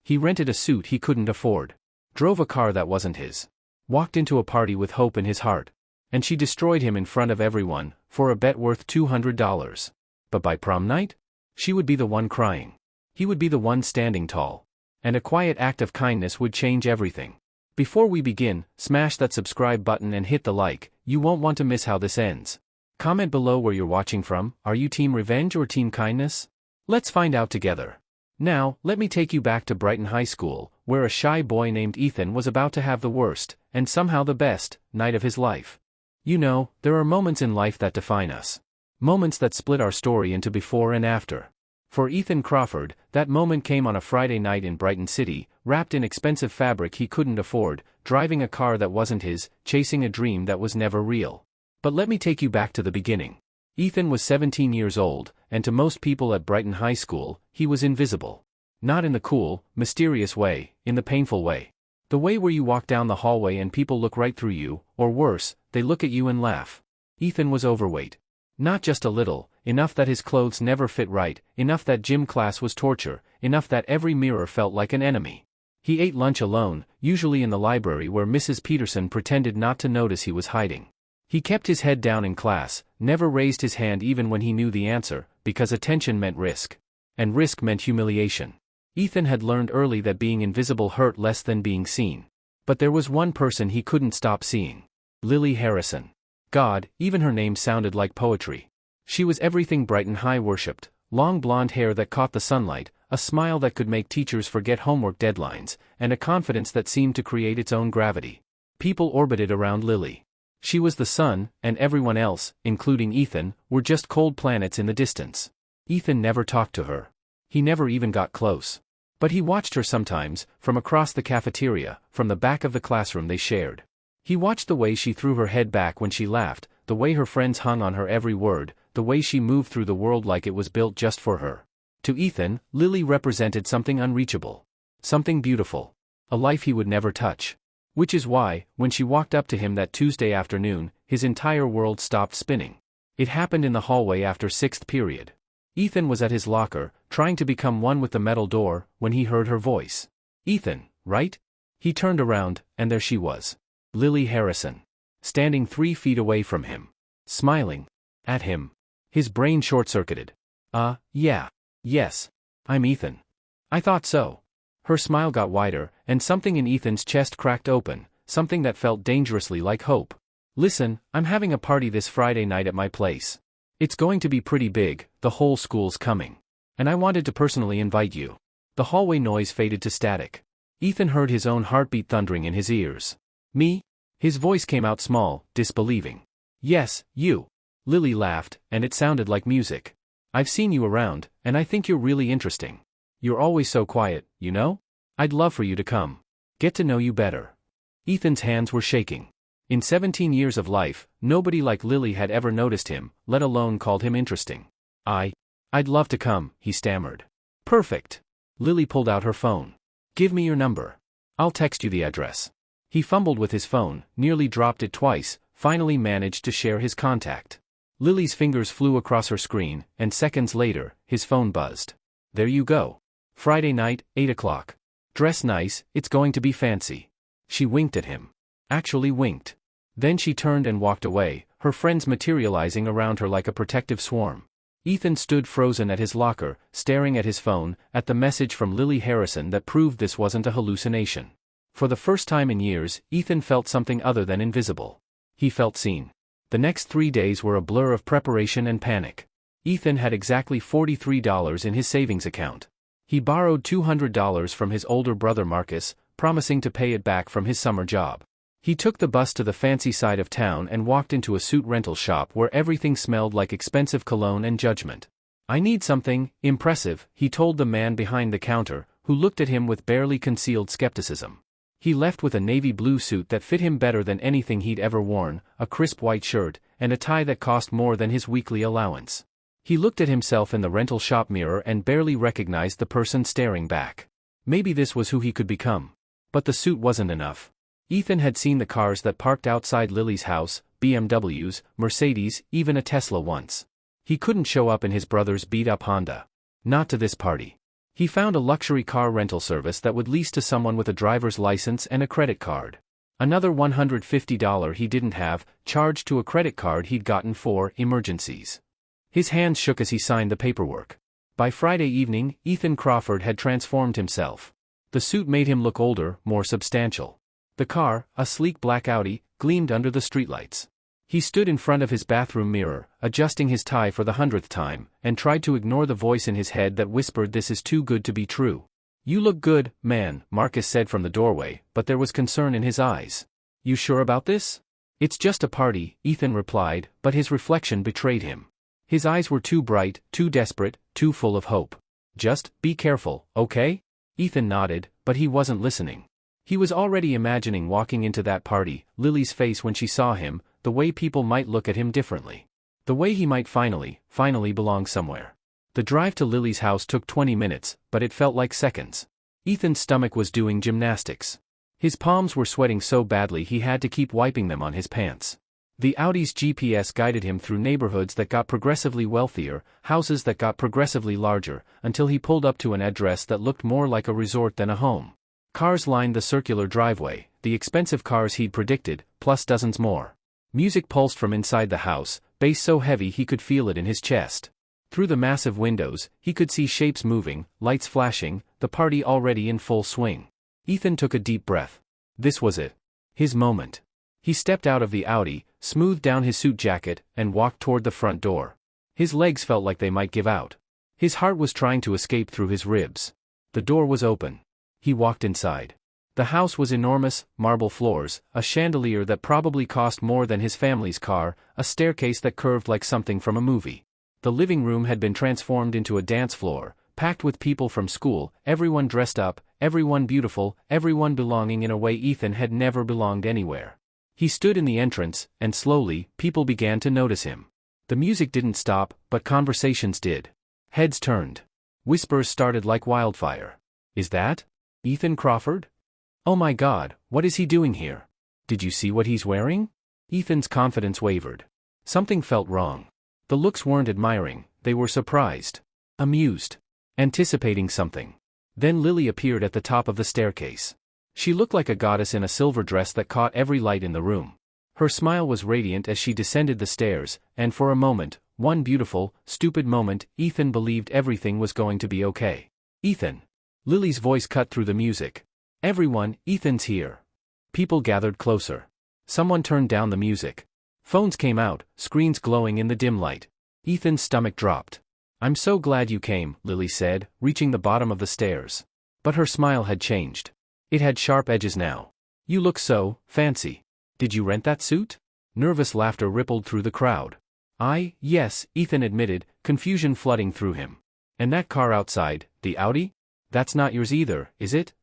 He rented a suit he couldn't afford. Drove a car that wasn't his. Walked into a party with hope in his heart. And she destroyed him in front of everyone, for a bet worth $200. But by prom night? She would be the one crying. He would be the one standing tall. And a quiet act of kindness would change everything. Before we begin, smash that subscribe button and hit the like, you won't want to miss how this ends. Comment below where you're watching from. Are you team revenge or team kindness? Let's find out together. Now, let me take you back to Brighton High School, where a shy boy named Ethan was about to have the worst, and somehow the best, night of his life. You know, there are moments in life that define us. Moments that split our story into before and after. For Ethan Crawford, that moment came on a Friday night in Brighton City, wrapped in expensive fabric he couldn't afford, driving a car that wasn't his, chasing a dream that was never real. But let me take you back to the beginning. Ethan was 17 years old, and to most people at Brighton High School, he was invisible. Not in the cool, mysterious way, in the painful way. The way where you walk down the hallway and people look right through you, or worse, they look at you and laugh. Ethan was overweight. Not just a little, enough that his clothes never fit right, enough that gym class was torture, enough that every mirror felt like an enemy. He ate lunch alone, usually in the library where Mrs. Peterson pretended not to notice he was hiding. He kept his head down in class, never raised his hand even when he knew the answer, because attention meant risk. And risk meant humiliation. Ethan had learned early that being invisible hurt less than being seen. But there was one person he couldn't stop seeing. Lily Harrison. God, even her name sounded like poetry. She was everything Brighton High worshipped: long blonde hair that caught the sunlight, a smile that could make teachers forget homework deadlines, and a confidence that seemed to create its own gravity. People orbited around Lily. She was the sun, and everyone else, including Ethan, were just cold planets in the distance. Ethan never talked to her. He never even got close. But he watched her sometimes, from across the cafeteria, from the back of the classroom they shared. He watched the way she threw her head back when she laughed, the way her friends hung on her every word, the way she moved through the world like it was built just for her. To Ethan, Lily represented something unreachable. Something beautiful. A life he would never touch. Which is why, when she walked up to him that Tuesday afternoon, his entire world stopped spinning. It happened in the hallway after sixth period. Ethan was at his locker, trying to become one with the metal door, when he heard her voice. Ethan, right? He turned around, and there she was. Lily Harrison. Standing 3 feet away from him. Smiling. At him. His brain short-circuited. Yeah. Yes. I'm Ethan. I thought so. Her smile got wider, and something in Ethan's chest cracked open, something that felt dangerously like hope. Listen, I'm having a party this Friday night at my place. It's going to be pretty big, the whole school's coming. And I wanted to personally invite you. The hallway noise faded to static. Ethan heard his own heartbeat thundering in his ears. Me? His voice came out small, disbelieving. Yes, you. Lily laughed, and it sounded like music. I've seen you around, and I think you're really interesting. You're always so quiet, you know? I'd love for you to come. Get to know you better. Ethan's hands were shaking. In 17 years of life, nobody like Lily had ever noticed him, let alone called him interesting. I'd love to come, he stammered. Perfect. Lily pulled out her phone. Give me your number. I'll text you the address. He fumbled with his phone, nearly dropped it twice, finally managed to share his contact. Lily's fingers flew across her screen, and seconds later, his phone buzzed. There you go. Friday night, 8 o'clock. Dress nice, it's going to be fancy. She winked at him. Actually winked. Then she turned and walked away, her friends materializing around her like a protective swarm. Ethan stood frozen at his locker, staring at his phone, at the message from Lily Harrison that proved this wasn't a hallucination. For the first time in years, Ethan felt something other than invisible. He felt seen. The next 3 days were a blur of preparation and panic. Ethan had exactly $43 in his savings account. He borrowed $200 from his older brother Marcus, promising to pay it back from his summer job. He took the bus to the fancy side of town and walked into a suit rental shop where everything smelled like expensive cologne and judgment. I need something impressive, he told the man behind the counter, who looked at him with barely concealed skepticism. He left with a navy blue suit that fit him better than anything he'd ever worn, a crisp white shirt, and a tie that cost more than his weekly allowance. He looked at himself in the rental shop mirror and barely recognized the person staring back. Maybe this was who he could become. But the suit wasn't enough. Ethan had seen the cars that parked outside Lily's house, BMWs, Mercedes, even a Tesla once. He couldn't show up in his brother's beat-up Honda. Not to this party. He found a luxury car rental service that would lease to someone with a driver's license and a credit card. Another $150 he didn't have, charged to a credit card he'd gotten for emergencies. His hands shook as he signed the paperwork. By Friday evening, Ethan Crawford had transformed himself. The suit made him look older, more substantial. The car, a sleek black Audi, gleamed under the streetlights. He stood in front of his bathroom mirror, adjusting his tie for the 100th time, and tried to ignore the voice in his head that whispered, "This is too good to be true." "You look good, man," Marcus said from the doorway, but there was concern in his eyes. "You sure about this?" "It's just a party," Ethan replied, but his reflection betrayed him. His eyes were too bright, too desperate, too full of hope. "Just be careful, okay?" Ethan nodded, but he wasn't listening. He was already imagining walking into that party, Lily's face when she saw him, the way people might look at him differently. The way he might finally belong somewhere. The drive to Lily's house took 20 minutes, but it felt like seconds. Ethan's stomach was doing gymnastics. His palms were sweating so badly he had to keep wiping them on his pants. The Audi's GPS guided him through neighborhoods that got progressively wealthier, houses that got progressively larger, until he pulled up to an address that looked more like a resort than a home. Cars lined the circular driveway, the expensive cars he'd predicted, plus dozens more. Music pulsed from inside the house, bass so heavy he could feel it in his chest. Through the massive windows, he could see shapes moving, lights flashing, the party already in full swing. Ethan took a deep breath. This was it. His moment. He stepped out of the Audi, smoothed down his suit jacket, and walked toward the front door. His legs felt like they might give out. His heart was trying to escape through his ribs. The door was open. He walked inside. The house was enormous, marble floors, a chandelier that probably cost more than his family's car, a staircase that curved like something from a movie. The living room had been transformed into a dance floor, packed with people from school, everyone dressed up, everyone beautiful, everyone belonging in a way Ethan had never belonged anywhere. He stood in the entrance, and slowly, people began to notice him. The music didn't stop, but conversations did. Heads turned. Whispers started like wildfire. "Is that Ethan Crawford? Oh my God, what is he doing here? Did you see what he's wearing?" Ethan's confidence wavered. Something felt wrong. The looks weren't admiring, they were surprised. Amused. Anticipating something. Then Lily appeared at the top of the staircase. She looked like a goddess in a silver dress that caught every light in the room. Her smile was radiant as she descended the stairs, and for a moment, one beautiful, stupid moment, Ethan believed everything was going to be okay. "Ethan." Lily's voice cut through the music. "Everyone, Ethan's here." People gathered closer. Someone turned down the music. Phones came out, screens glowing in the dim light. Ethan's stomach dropped. "I'm so glad you came," Lily said, reaching the bottom of the stairs. But her smile had changed. It had sharp edges now. "You look so fancy. Did you rent that suit?" Nervous laughter rippled through the crowd. Yes," Ethan admitted, confusion flooding through him. "And that car outside, the Audi? That's not yours either, is it?"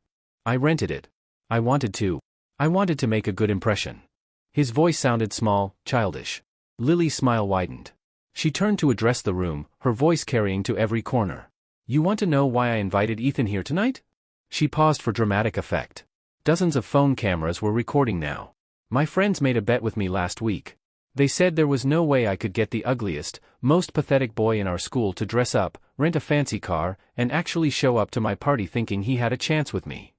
"I rented it. I wanted to make a good impression." His voice sounded small, childish. Lily's smile widened. She turned to address the room, her voice carrying to every corner. "You want to know why I invited Ethan here tonight?" She paused for dramatic effect. Dozens of phone cameras were recording now. "My friends made a bet with me last week. They said there was no way I could get the ugliest, most pathetic boy in our school to dress up, rent a fancy car, and actually show up to my party thinking he had a chance with me."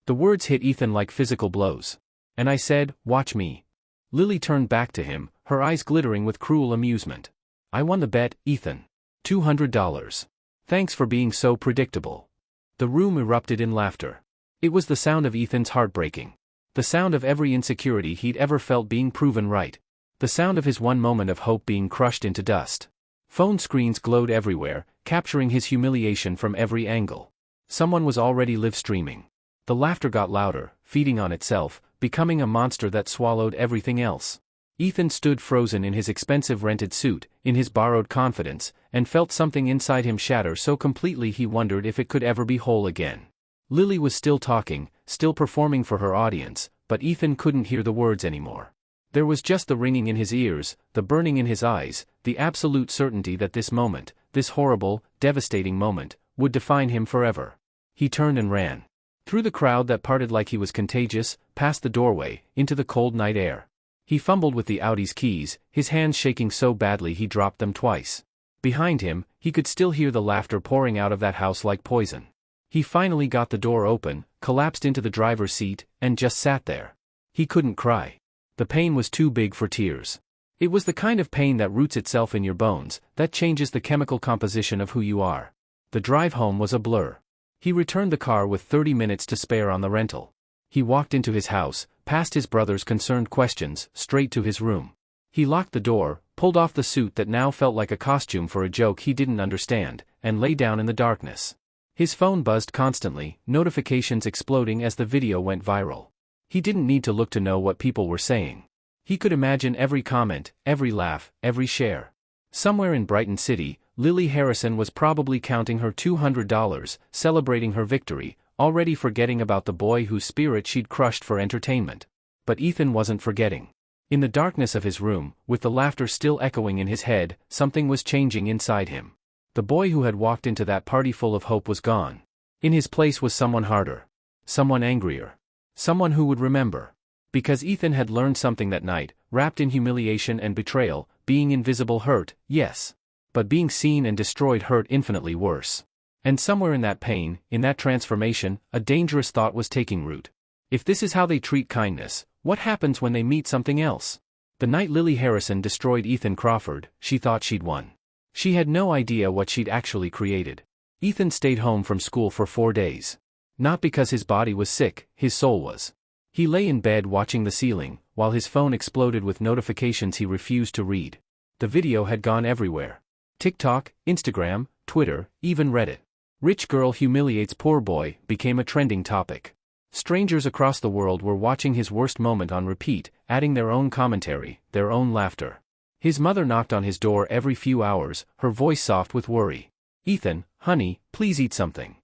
The words hit Ethan like physical blows. "And I said, watch me." Lily turned back to him, her eyes glittering with cruel amusement. "I won the bet, Ethan. $200. Thanks for being so predictable." The room erupted in laughter. It was the sound of Ethan's heart breaking. The sound of every insecurity he'd ever felt being proven right. The sound of his one moment of hope being crushed into dust. Phone screens glowed everywhere, capturing his humiliation from every angle. Someone was already live streaming. The laughter got louder, feeding on itself, becoming a monster that swallowed everything else. Ethan stood frozen in his expensive rented suit, in his borrowed confidence, and felt something inside him shatter so completely he wondered if it could ever be whole again. Lily was still talking, still performing for her audience, but Ethan couldn't hear the words anymore. There was just the ringing in his ears, the burning in his eyes, the absolute certainty that this moment, this horrible, devastating moment, would define him forever. He turned and ran. Through the crowd that parted like he was contagious, past the doorway, into the cold night air. He fumbled with the Audi's keys, his hands shaking so badly he dropped them twice. Behind him, he could still hear the laughter pouring out of that house like poison. He finally got the door open, collapsed into the driver's seat, and just sat there. He couldn't cry. The pain was too big for tears. It was the kind of pain that roots itself in your bones, that changes the chemical composition of who you are. The drive home was a blur. He returned the car with 30 minutes to spare on the rental. He walked into his house, past his brother's concerned questions, straight to his room. He locked the door, pulled off the suit that now felt like a costume for a joke he didn't understand, and lay down in the darkness. His phone buzzed constantly, notifications exploding as the video went viral. He didn't need to look to know what people were saying. He could imagine every comment, every laugh, every share. Somewhere in Brighton City, Lily Harrison was probably counting her $200, celebrating her victory, already forgetting about the boy whose spirit she'd crushed for entertainment. But Ethan wasn't forgetting. In the darkness of his room, with the laughter still echoing in his head, something was changing inside him. The boy who had walked into that party full of hope was gone. In his place was someone harder. Someone angrier. Someone who would remember. Because Ethan had learned something that night, wrapped in humiliation and betrayal, being invisible hurt, yes. But being seen and destroyed hurt infinitely worse. And somewhere in that pain, in that transformation, a dangerous thought was taking root. If this is how they treat kindness, what happens when they meet something else? The night Lily Harrison destroyed Ethan Crawford, she thought she'd won. She had no idea what she'd actually created. Ethan stayed home from school for 4 days. Not because his body was sick, his soul was. He lay in bed watching the ceiling, while his phone exploded with notifications he refused to read. The video had gone everywhere. TikTok, Instagram, Twitter, even Reddit. Rich girl humiliates poor boy became a trending topic. Strangers across the world were watching his worst moment on repeat, adding their own commentary, their own laughter. His mother knocked on his door every few hours, her voice soft with worry. Ethan, honey, please eat something.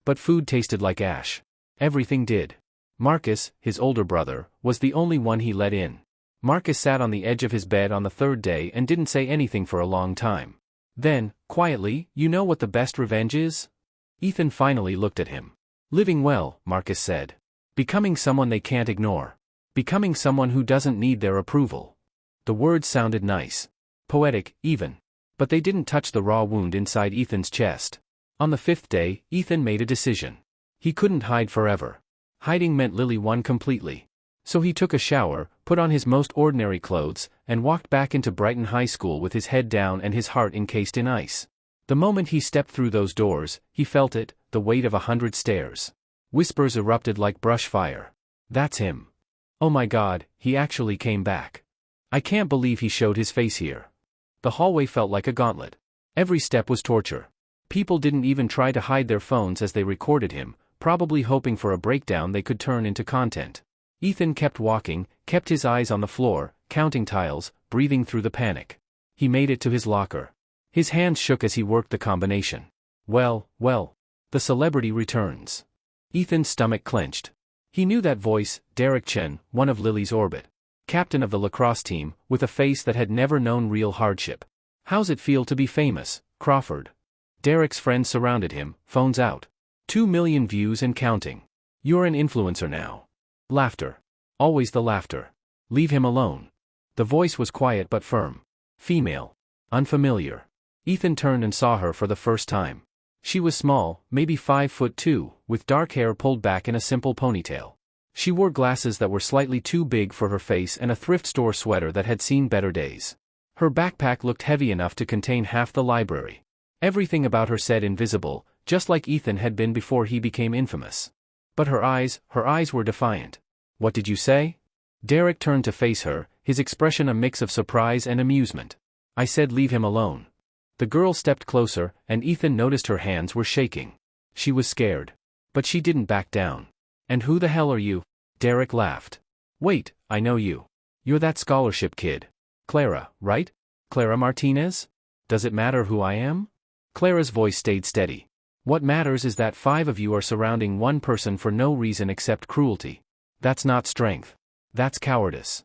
But food tasted like ash. Everything did. Marcus, his older brother, was the only one he let in. Marcus sat on the edge of his bed on the third day and didn't say anything for a long time. Then, quietly, you know what the best revenge is? Ethan finally looked at him. Living well, Marcus said. Becoming someone they can't ignore. Becoming someone who doesn't need their approval. The words sounded nice. Poetic, even. But they didn't touch the raw wound inside Ethan's chest. On the 5th day, Ethan made a decision. He couldn't hide forever. Hiding meant Lily won completely. So he took a shower, put on his most ordinary clothes, and walked back into Brighton High School with his head down and his heart encased in ice. The moment he stepped through those doors, he felt it, the weight of 100 stairs. Whispers erupted like brush fire. That's him. Oh my God, he actually came back. I can't believe he showed his face here. The hallway felt like a gauntlet. Every step was torture. People didn't even try to hide their phones as they recorded him, probably hoping for a breakdown they could turn into content. Ethan kept walking, kept his eyes on the floor, counting tiles, breathing through the panic. He made it to his locker. His hands shook as he worked the combination. Well, the celebrity returns. Ethan's stomach clenched. He knew that voice, Derek Chen, one of Lily's orbit. Captain of the lacrosse team, with a face that had never known real hardship. How's it feel to be famous, Crawford? Derek's friends surrounded him, phones out. 2 million views and counting. You're an influencer now. Laughter. Always the laughter. Leave him alone. The voice was quiet but firm. Female. Unfamiliar. Ethan turned and saw her for the first time. She was small, maybe 5'2", with dark hair pulled back in a simple ponytail. She wore glasses that were slightly too big for her face and a thrift store sweater that had seen better days. Her backpack looked heavy enough to contain half the library. Everything about her said invisible, just like Ethan had been before he became infamous. But her eyes were defiant. What did you say? Derek turned to face her, his expression a mix of surprise and amusement. I said leave him alone. The girl stepped closer, and Ethan noticed her hands were shaking. She was scared. But she didn't back down. And who the hell are you? Derek laughed. Wait, I know you. You're that scholarship kid. Clara, right? Clara Martinez? Does it matter who I am? Clara's voice stayed steady. What matters is that 5 of you are surrounding one person for no reason except cruelty. That's not strength. That's cowardice.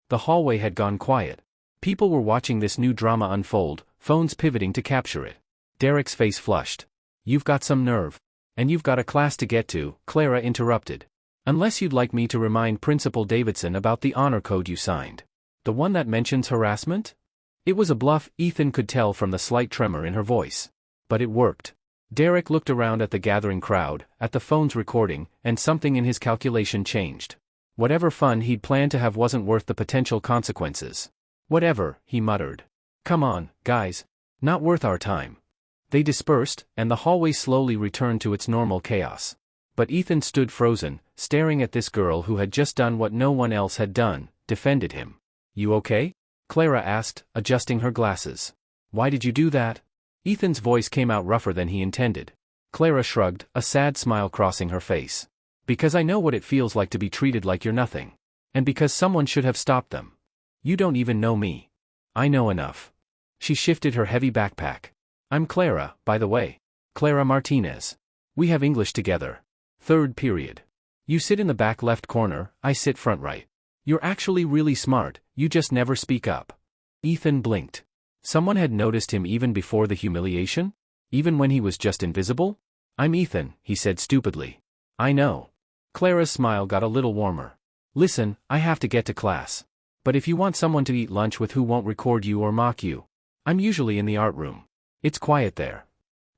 The hallway had gone quiet. People were watching this new drama unfold, phones pivoting to capture it. Derek's face flushed. You've got some nerve. And you've got a class to get to, Clara interrupted. Unless you'd like me to remind Principal Davidson about the honor code you signed. The one that mentions harassment? It was a bluff, Ethan could tell from the slight tremor in her voice. But it worked. Derek looked around at the gathering crowd, at the phone's recording, and something in his calculation changed. Whatever fun he'd planned to have wasn't worth the potential consequences. Whatever, he muttered. Come on, guys. Not worth our time. They dispersed, and the hallway slowly returned to its normal chaos. But Ethan stood frozen, staring at this girl who had just done what no one else had done, defended him. You okay? Clara asked, adjusting her glasses. Why did you do that? Ethan's voice came out rougher than he intended. Clara shrugged, a sad smile crossing her face. Because I know what it feels like to be treated like you're nothing. And because someone should have stopped them. You don't even know me. I know enough. She shifted her heavy backpack. I'm Clara, by the way. Clara Martinez. We have English together. Third period. You sit in the back left corner, I sit front right. You're actually really smart, you just never speak up. Ethan blinked. Someone had noticed him even before the humiliation? Even when he was just invisible? I'm Ethan, he said stupidly. I know. Clara's smile got a little warmer. Listen, I have to get to class. But if you want someone to eat lunch with who won't record you or mock you, I'm usually in the art room. It's quiet there.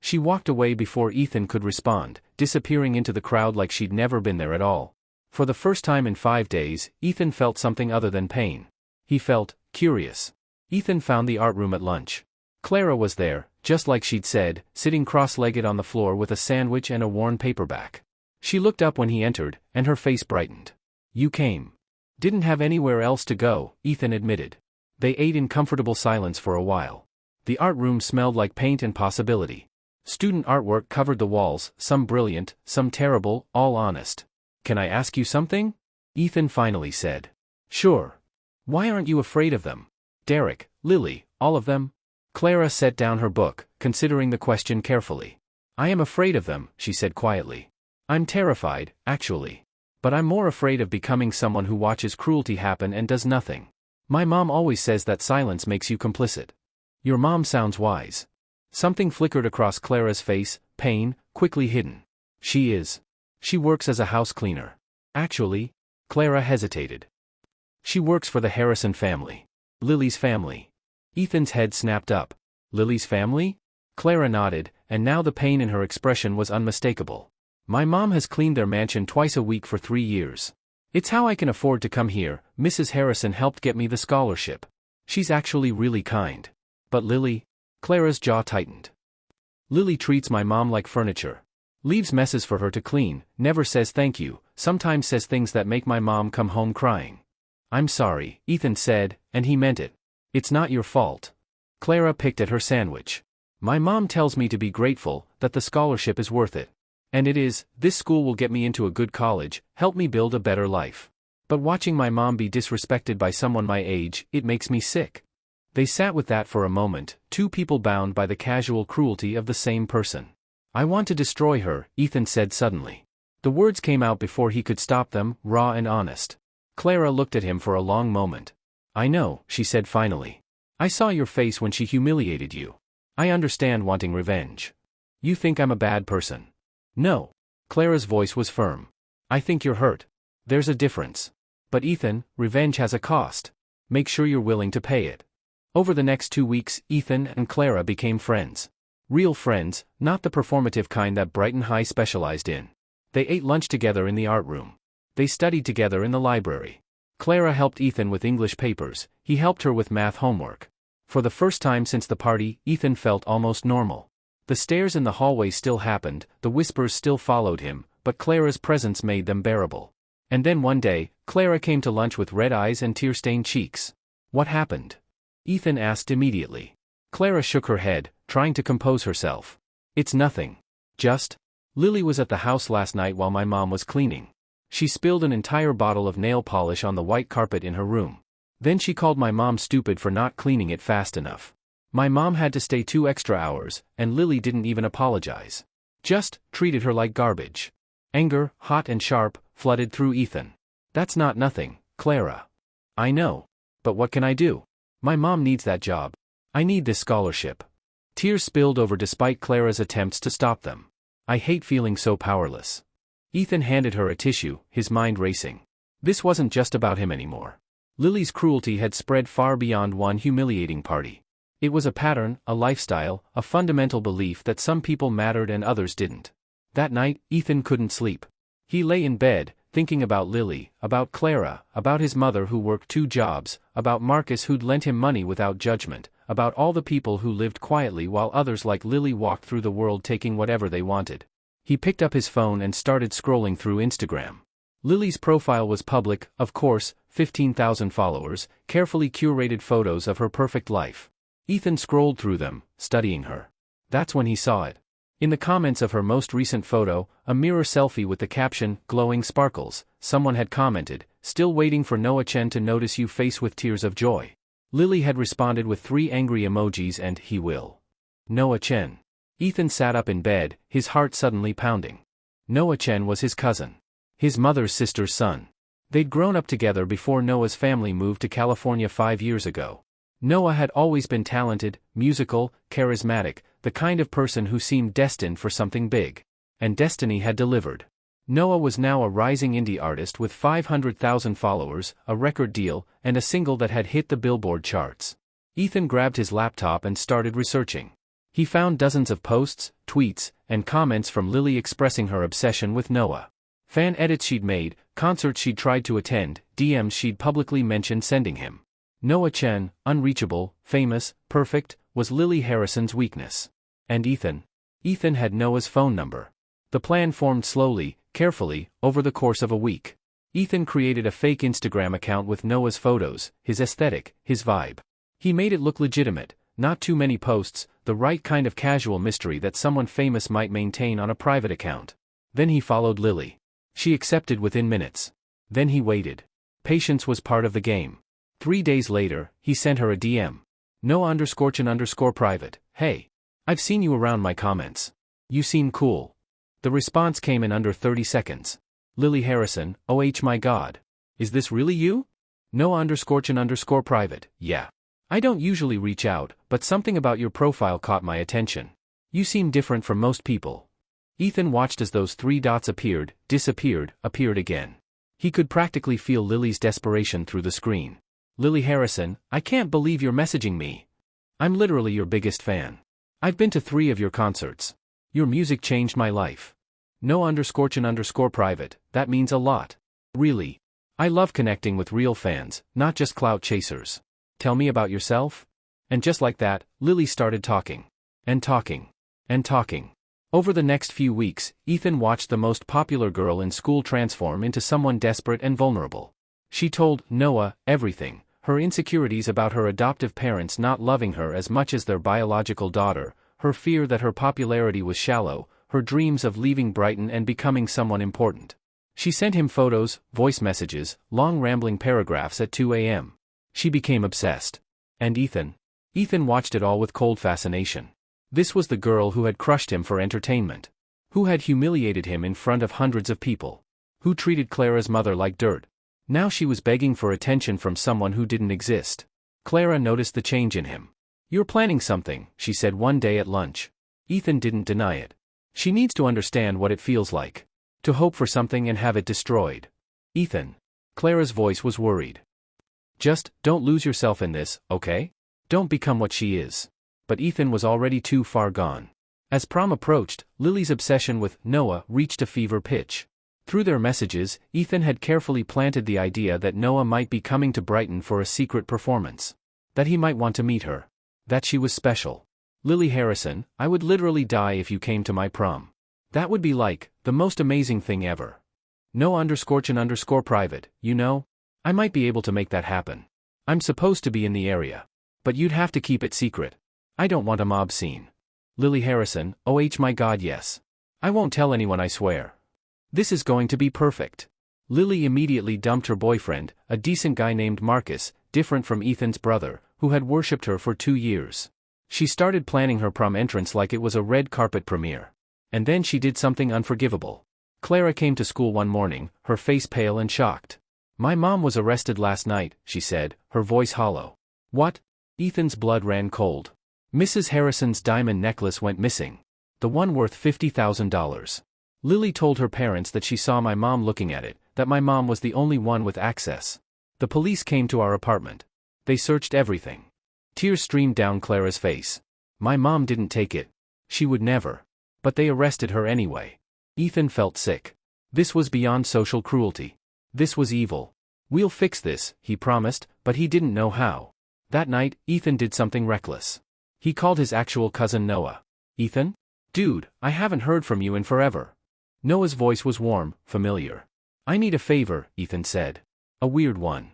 She walked away before Ethan could respond, disappearing into the crowd like she'd never been there at all. For the first time in 5 days, Ethan felt something other than pain. He felt curious. Ethan found the art room at lunch. Clara was there, just like she'd said, sitting cross-legged on the floor with a sandwich and a worn paperback. She looked up when he entered, and her face brightened. You came. Didn't have anywhere else to go, Ethan admitted. They ate in comfortable silence for a while. The art room smelled like paint and possibility. Student artwork covered the walls, some brilliant, some terrible, all honest. Can I ask you something? Ethan finally said. Sure. Why aren't you afraid of them? Derek, Lily, all of them? Clara set down her book, considering the question carefully. I am afraid of them, she said quietly. I'm terrified, actually. But I'm more afraid of becoming someone who watches cruelty happen and does nothing. My mom always says that silence makes you complicit. Your mom sounds wise. Something flickered across Clara's face, pain, quickly hidden. She is. She works as a house cleaner. Actually, Clara hesitated. She works for the Harrison family. Lily's family. Ethan's head snapped up. Lily's family? Clara nodded, and now the pain in her expression was unmistakable. My mom has cleaned their mansion twice a week for 3 years. It's how I can afford to come here. Mrs. Harrison helped get me the scholarship. She's actually really kind. But Lily? Clara's jaw tightened. Lily treats my mom like furniture. Leaves messes for her to clean, never says thank you, sometimes says things that make my mom come home crying. I'm sorry, Ethan said, and he meant it. It's not your fault. Clara picked at her sandwich. My mom tells me to be grateful, that the scholarship is worth it. And it is. This school will get me into a good college, help me build a better life. But watching my mom be disrespected by someone my age, it makes me sick. They sat with that for a moment, two people bound by the casual cruelty of the same person. I want to destroy her, Ethan said suddenly. The words came out before he could stop them, raw and honest. Clara looked at him for a long moment. I know, she said finally. I saw your face when she humiliated you. I understand wanting revenge. You think I'm a bad person. No. Clara's voice was firm. I think you're hurt. There's a difference. But Ethan, revenge has a cost. Make sure you're willing to pay it. Over the next 2 weeks, Ethan and Clara became friends. Real friends, not the performative kind that Brighton High specialized in. They ate lunch together in the art room. They studied together in the library. Clara helped Ethan with English papers, he helped her with math homework. For the first time since the party, Ethan felt almost normal. The stares in the hallway still happened, the whispers still followed him, but Clara's presence made them bearable. And then one day, Clara came to lunch with red eyes and tear-stained cheeks. What happened? Ethan asked immediately. Clara shook her head, trying to compose herself. It's nothing. Just. Lily was at the house last night while my mom was cleaning. She spilled an entire bottle of nail polish on the white carpet in her room. Then she called my mom stupid for not cleaning it fast enough. My mom had to stay 2 extra hours, and Lily didn't even apologize. Just treated her like garbage. Anger, hot and sharp, flooded through Ethan. That's not nothing, Clara. I know. But what can I do? My mom needs that job. I need this scholarship. Tears spilled over despite Clara's attempts to stop them. I hate feeling so powerless. Ethan handed her a tissue, his mind racing. This wasn't just about him anymore. Lily's cruelty had spread far beyond one humiliating party. It was a pattern, a lifestyle, a fundamental belief that some people mattered and others didn't. That night, Ethan couldn't sleep. He lay in bed, thinking about Lily, about Clara, about his mother who worked 2 jobs, about Marcus who'd lent him money without judgment, about all the people who lived quietly while others like Lily walked through the world taking whatever they wanted. He picked up his phone and started scrolling through Instagram. Lily's profile was public, of course, 15,000 followers, carefully curated photos of her perfect life. Ethan scrolled through them, studying her. That's when he saw it. In the comments of her most recent photo, a mirror selfie with the caption, "Glowing sparkles," someone had commented, "Still waiting for Noah Chen to notice you," face with tears of joy. Lily had responded with 3 angry emojis and "He will." Noah Chen. Ethan sat up in bed, his heart suddenly pounding. Noah Chen was his cousin. His mother's sister's son. They'd grown up together before Noah's family moved to California 5 years ago. Noah had always been talented, musical, charismatic, the kind of person who seemed destined for something big. And destiny had delivered. Noah was now a rising indie artist with 500,000 followers, a record deal, and a single that had hit the Billboard charts. Ethan grabbed his laptop and started researching. He found dozens of posts, tweets, and comments from Lily expressing her obsession with Noah. Fan edits she'd made, concerts she'd tried to attend, DMs she'd publicly mentioned sending him. Noah Chen, unreachable, famous, perfect, was Lily Harrison's weakness. And Ethan? Ethan had Noah's phone number. The plan formed slowly, carefully, over the course of a week. Ethan created a fake Instagram account with Noah's photos, his aesthetic, his vibe. He made it look legitimate, not too many posts, the right kind of casual mystery that someone famous might maintain on a private account. Then he followed Lily. She accepted within minutes. Then he waited. Patience was part of the game. 3 days later, he sent her a DM. Noah_Chen_private, "Hey. I've seen you around my comments. You seem cool." The response came in under 30 seconds. Lily Harrison, "Oh my god. Is this really you?" Noah_Chen_private, "Yeah. I don't usually reach out, but something about your profile caught my attention. You seem different from most people." Ethan watched as those 3 dots appeared, disappeared, appeared again. He could practically feel Lily's desperation through the screen. "Lily Harrison, I can't believe you're messaging me. I'm literally your biggest fan. I've been to 3 of your concerts. Your music changed my life. Noah_Chen_private, that means a lot. Really. I love connecting with real fans, not just clout chasers. Tell me about yourself." And just like that, Lily started talking. And talking. And talking. Over the next few weeks, Ethan watched the most popular girl in school transform into someone desperate and vulnerable. She told Noah everything, her insecurities about her adoptive parents not loving her as much as their biological daughter, her fear that her popularity was shallow, her dreams of leaving Brighton and becoming someone important. She sent him photos, voice messages, long rambling paragraphs at 2 a.m. She became obsessed. And Ethan? Ethan watched it all with cold fascination. This was the girl who had crushed him for entertainment. Who had humiliated him in front of hundreds of people. Who treated Clara's mother like dirt. Now she was begging for attention from someone who didn't exist. Clara noticed the change in him. "You're planning something," she said one day at lunch. Ethan didn't deny it. "She needs to understand what it feels like. To hope for something and have it destroyed." "Ethan." Clara's voice was worried. "Just, don't lose yourself in this, okay? Don't become what she is." But Ethan was already too far gone. As prom approached, Lily's obsession with Noah reached a fever pitch. Through their messages, Ethan had carefully planted the idea that Noah might be coming to Brighton for a secret performance. That he might want to meet her. That she was special. "Lily Harrison, I would literally die if you came to my prom. That would be like, the most amazing thing ever. Noah_Chen_private, you know? I might be able to make that happen. I'm supposed to be in the area. But you'd have to keep it secret. I don't want a mob scene. Lily Harrison, oh my god yes. I won't tell anyone, I swear. This is going to be perfect." Lily immediately dumped her boyfriend, a decent guy named Marcus, different from Ethan's brother, who had worshipped her for 2 years. She started planning her prom entrance like it was a red carpet premiere. And then she did something unforgivable. Clara came to school one morning, her face pale and shocked. "My mom was arrested last night," she said, her voice hollow. "What?" Ethan's blood ran cold. "Mrs. Harrison's diamond necklace went missing. The one worth $50,000. Lily told her parents that she saw my mom looking at it, that my mom was the only one with access. The police came to our apartment. They searched everything. Tears streamed down Clara's face. My mom didn't take it. She would never. But they arrested her anyway. Ethan felt sick. This was beyond social cruelty. This was evil. We'll fix this, he promised, but he didn't know how. That night, Ethan did something reckless. He called his actual cousin Noah. Ethan? Dude, I haven't heard from you in forever. Noah's voice was warm, familiar. I need a favor, Ethan said. A weird one.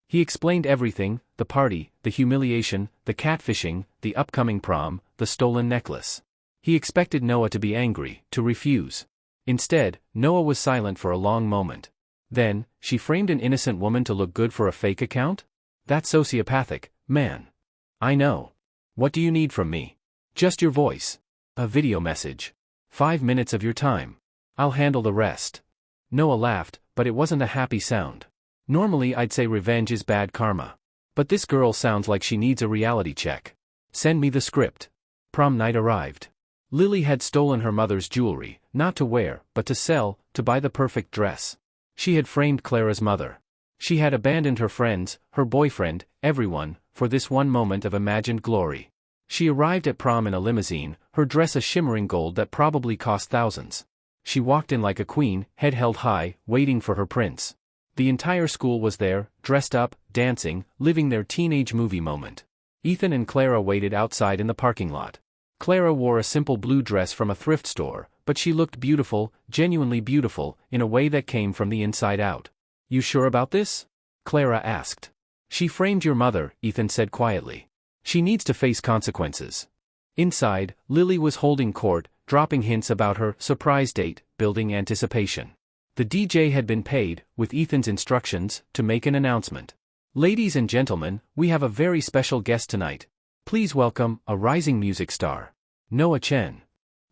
He explained everything, the party, the humiliation, the catfishing, the upcoming prom, the stolen necklace. He expected Noah to be angry, to refuse. Instead, Noah was silent for a long moment. Then, she framed an innocent woman to look good for a fake account? That's sociopathic, man. I know. What do you need from me? Just your voice. A video message. 5 minutes of your time. I'll handle the rest. Noah laughed, but it wasn't a happy sound. Normally I'd say revenge is bad karma. But this girl sounds like she needs a reality check. Send me the script. Prom night arrived. Lily had stolen her mother's jewelry, not to wear, but to sell, to buy the perfect dress. She had framed Clara's mother. She had abandoned her friends, her boyfriend, everyone, for this one moment of imagined glory. She arrived at prom in a limousine, her dress a shimmering gold that probably cost thousands. She walked in like a queen, head held high, waiting for her prince. The entire school was there, dressed up, dancing, living their teenage movie moment. Ethan and Clara waited outside in the parking lot. Clara wore a simple blue dress from a thrift store, but she looked beautiful, genuinely beautiful, in a way that came from the inside out. You sure about this? Clara asked. She framed your mother, Ethan said quietly. She needs to face consequences. Inside, Lily was holding court, dropping hints about her surprise date, building anticipation. The DJ had been paid, with Ethan's instructions, to make an announcement. Ladies and gentlemen, we have a very special guest tonight. Please welcome, a rising music star. Noah Chen.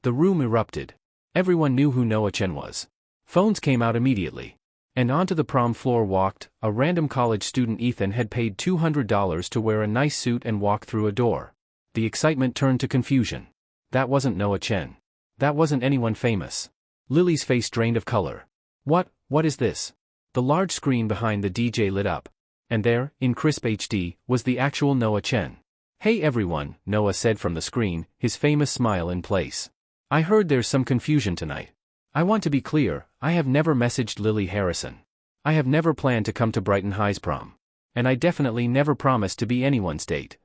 The room erupted. Everyone knew who Noah Chen was. Phones came out immediately. And onto the prom floor walked, a random college student Ethan had paid $200 to wear a nice suit and walk through a door. The excitement turned to confusion. That wasn't Noah Chen. That wasn't anyone famous. Lily's face drained of color. What is this? The large screen behind the DJ lit up. And there, in crisp HD, was the actual Noah Chen. Hey everyone, Noah said from the screen, his famous smile in place. I heard there's some confusion tonight. I want to be clear, I have never messaged Lily Harrison. I have never planned to come to Brighton High's prom. And I definitely never promised to be anyone's date.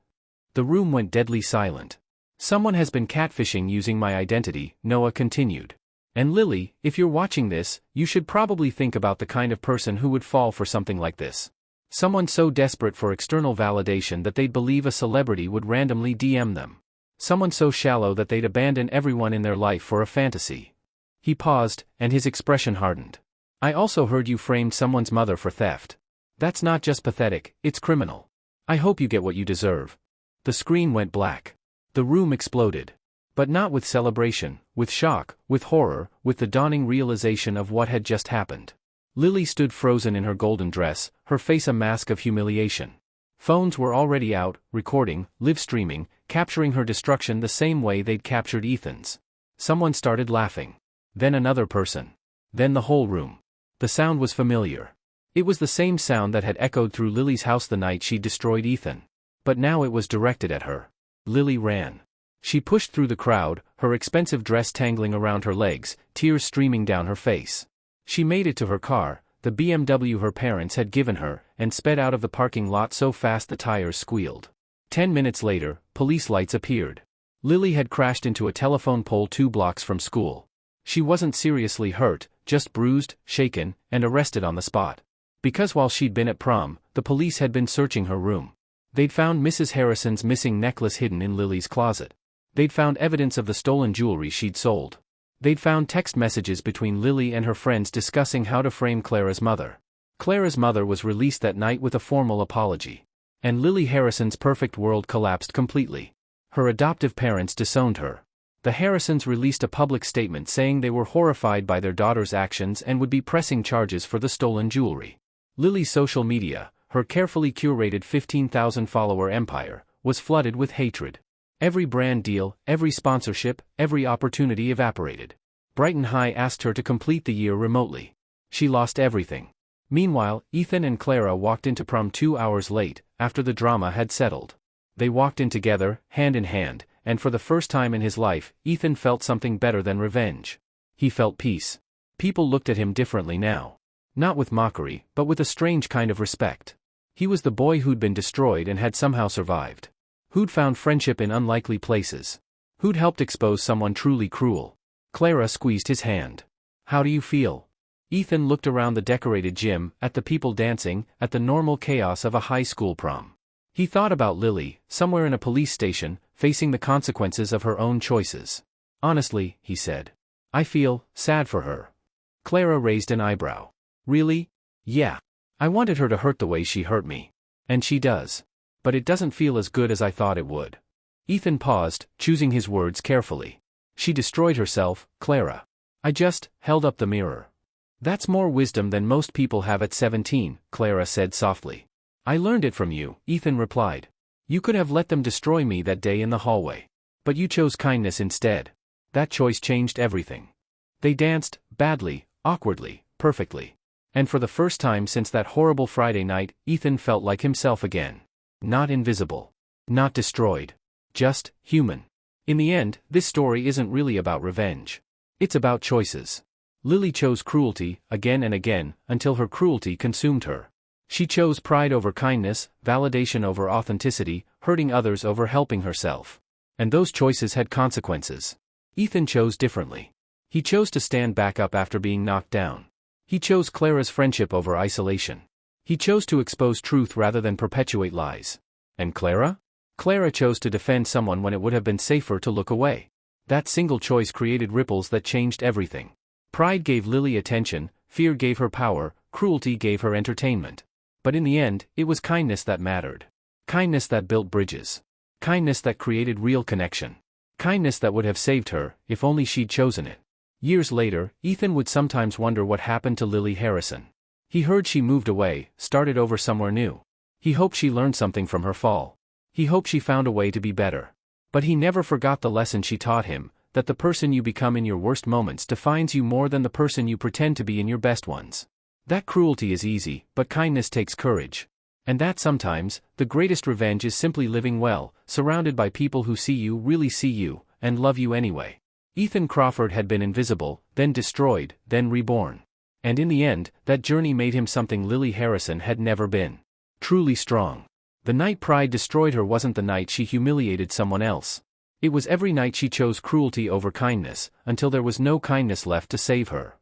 The room went deadly silent. Someone has been catfishing using my identity, Noah continued. And Lily, if you're watching this, you should probably think about the kind of person who would fall for something like this. Someone so desperate for external validation that they'd believe a celebrity would randomly DM them. Someone so shallow that they'd abandon everyone in their life for a fantasy. He paused, and his expression hardened. I also heard you framed someone's mother for theft. That's not just pathetic, it's criminal. I hope you get what you deserve. The screen went black. The room exploded. But not with celebration, with shock, with horror, with the dawning realization of what had just happened. Lily stood frozen in her golden dress, her face a mask of humiliation. Phones were already out, recording, live streaming, capturing her destruction the same way they'd captured Ethan's. Someone started laughing. Then another person. Then the whole room. The sound was familiar. It was the same sound that had echoed through Lily's house the night she destroyed Ethan. But now it was directed at her. Lily ran. She pushed through the crowd, her expensive dress tangling around her legs, tears streaming down her face. She made it to her car, the BMW her parents had given her, and sped out of the parking lot so fast the tires squealed. 10 minutes later, police lights appeared. Lily had crashed into a telephone pole 2 blocks from school. She wasn't seriously hurt, just bruised, shaken, and arrested on the spot. Because while she'd been at prom, the police had been searching her room. They'd found Mrs. Harrison's missing necklace hidden in Lily's closet. They'd found evidence of the stolen jewelry she'd sold. They'd found text messages between Lily and her friends discussing how to frame Clara's mother. Clara's mother was released that night with a formal apology. And Lily Harrison's perfect world collapsed completely. Her adoptive parents disowned her. The Harrisons released a public statement saying they were horrified by their daughter's actions and would be pressing charges for the stolen jewelry. Lily's social media, her carefully curated 15,000-follower empire, was flooded with hatred. Every brand deal, every sponsorship, every opportunity evaporated. Brighton High asked her to complete the year remotely. She lost everything. Meanwhile, Ethan and Clara walked into prom 2 hours late, after the drama had settled. They walked in together, hand in hand, and for the first time in his life, Ethan felt something better than revenge. He felt peace. People looked at him differently now. Not with mockery, but with a strange kind of respect. He was the boy who'd been destroyed and had somehow survived. Who'd found friendship in unlikely places. Who'd helped expose someone truly cruel. Clara squeezed his hand. "How do you feel?" Ethan looked around the decorated gym, at the people dancing, at the normal chaos of a high school prom. He thought about Lily, somewhere in a police station, facing the consequences of her own choices. "Honestly," he said, "I feel sad for her." Clara raised an eyebrow. "Really?" "Yeah. I wanted her to hurt the way she hurt me. And she does. But it doesn't feel as good as I thought it would." Ethan paused, choosing his words carefully. "She destroyed herself, Clara. I just held up the mirror." "That's more wisdom than most people have at 17, Clara said softly. "I learned it from you," Ethan replied. "You could have let them destroy me that day in the hallway. But you chose kindness instead. That choice changed everything." They danced, badly, awkwardly, perfectly. And for the first time since that horrible Friday night, Ethan felt like himself again. Not invisible. Not destroyed. Just human. In the end, this story isn't really about revenge. It's about choices. Lily chose cruelty, again and again, until her cruelty consumed her. She chose pride over kindness, validation over authenticity, hurting others over helping herself. And those choices had consequences. Ethan chose differently. He chose to stand back up after being knocked down. He chose Clara's friendship over isolation. He chose to expose truth rather than perpetuate lies. And Clara? Clara chose to defend someone when it would have been safer to look away. That single choice created ripples that changed everything. Pride gave Lily attention, fear gave her power, cruelty gave her entertainment. But in the end, it was kindness that mattered. Kindness that built bridges. Kindness that created real connection. Kindness that would have saved her, if only she'd chosen it. Years later, Ethan would sometimes wonder what happened to Lily Harrison. He heard she moved away, started over somewhere new. He hoped she learned something from her fall. He hoped she found a way to be better. But he never forgot the lesson she taught him, that the person you become in your worst moments defines you more than the person you pretend to be in your best ones. That cruelty is easy, but kindness takes courage. And that sometimes, the greatest revenge is simply living well, surrounded by people who see you, really see you, and love you anyway. Ethan Crawford had been invisible, then destroyed, then reborn. And in the end, that journey made him something Lily Harrison had never been. Truly strong. The night pride destroyed her wasn't the night she humiliated someone else. It was every night she chose cruelty over kindness, until there was no kindness left to save her.